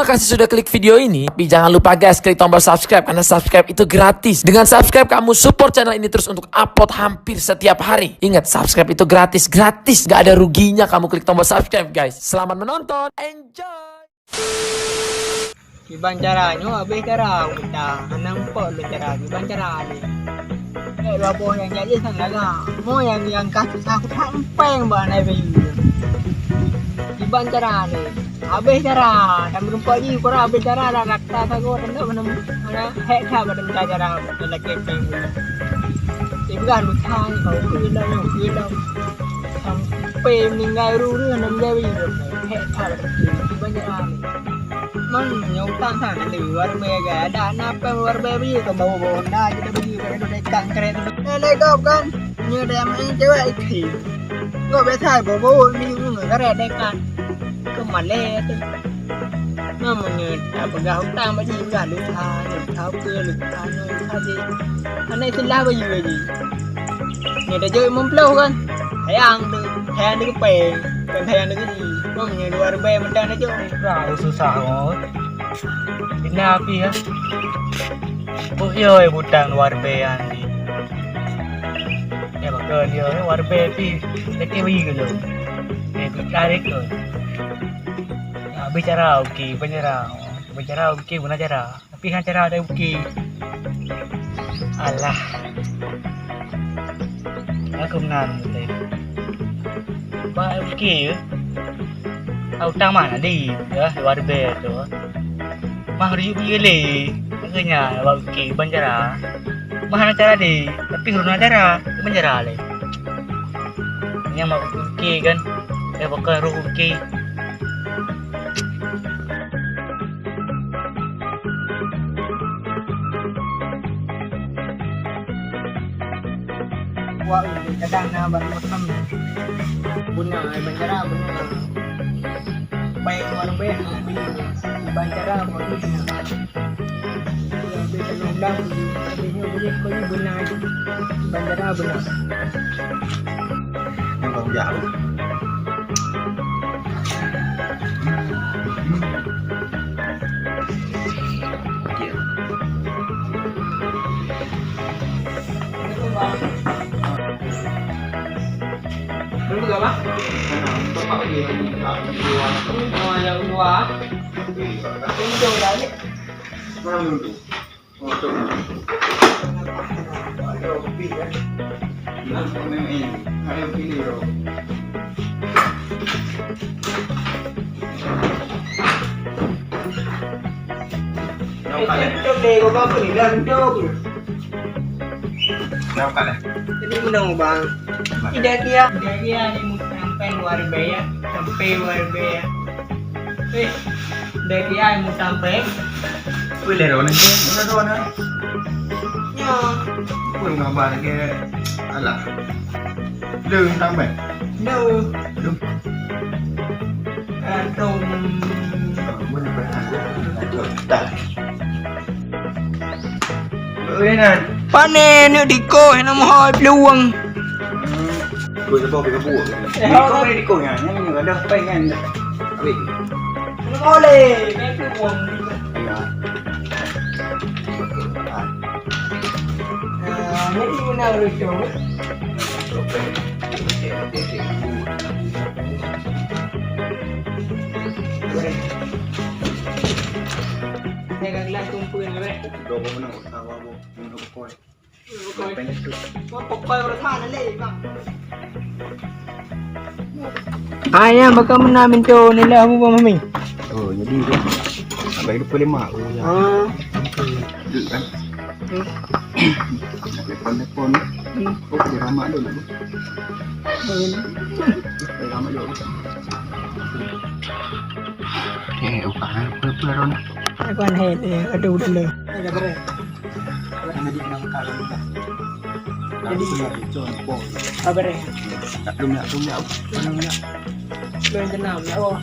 Terima kasih sudah klik video ini. Tapi jangan lupa guys, klik tombol subscribe karena subscribe itu gratis. Dengan subscribe kamu support channel ini terus untuk upload hampir setiap hari. Ingat, subscribe itu gratis, gak ada ruginya kamu klik tombol subscribe guys. Selamat menonton, enjoy. Ibang caranya, habis cara kita nampak le cara ibang cara ni. Lapo yang jadi sangalah. Mo yang kasih aku sampeng banai bayu. Ibang cara ni. Habis cara, dan berumpa ni korang habis cara dah rakta sago tanda mana hek kah badan cara dalam kepeng. Ibang lutan kau kuilang. Sampai meninggal ruru nam jadi hek kah ibang cara ni. Man nyong tang sang ni luar mega ada napa luar baby ke bawa dah kita pergi ke dekat keren. Lele kau kan như dem anh cewek iki. Kau biasa bawa ni keren dekat. Kemana tu? Namanya apa gak hutang bagi gak lupa, lupa je. Anak itulah bagi. Ni dah jauh mempelau kan? Hayang tu kepeng, hayang tu ni. Namanya luar bay macam ni je. Rau susah kot. Kena api ya. Bukyo butang luar bay ni. Ya bakal dia luar bay pi. Lagi bagi ke lo. Ni tarik tu. Bicara okey, bicara okey guna cara. Tapi kan cara ada okey. Alah. Aku menang ni. Ba okey. Au tang mana di ya luar be tu. Mah ri bi le. Agaknya ba okey bancara. Mahana cara di, tapi guna cara bancara le. Yang mau okey kan. Bakal roh okey. Wah, kadang nak macam guna bancara guna. Baik orang baik, bancara boleh. Tapi kalau dah, habisnya boleh kau guna bancara benar. Memang jauh. Dulu ke apa? Bapak pergi yang dua. Untung dah ni. Mana dulu? Untuk. Ada kopi kan? Memang ini. Ada pilih bro. Itu deh kau apa ni? Dah hidup. Kenapa dah? Jadi menang bang. Tidak dia ni sampai luar biaya, sampai luar biaya. Dah dia ni sampai. Boleh dah nanti. Mana dah mana? Ya. Pun gambar ke alah. Deng tambah. No. Deng. Antum. Boleh berhenti. Dah. Boleh nan. Panen ni diko yang mau peluang. Gue sebab pergi buat. Kau boleh dikongnya. Yang ada pengen. Habis. Boleh. Ni peluang. Ya. Ni mana lucu? Saya kan kelas tumpuin ke? Dua menit sama bu. Minum koi. Pendek tu. Pokok bertahan lagi bang. Ayah bakal menang minta nilai apa mami? Oh jadi tu. Sampai 25 oh ya. Duduk kan. Telefon. Okey ramai dulu. Ramai dulu. Upahan apa ron? Aku aneh aduh dulu. Ada berapa? Jadi nang kalau dah. Jadi contoh. Apa berapa? Tak dumyak. Mana Belum kenal ya. Oh.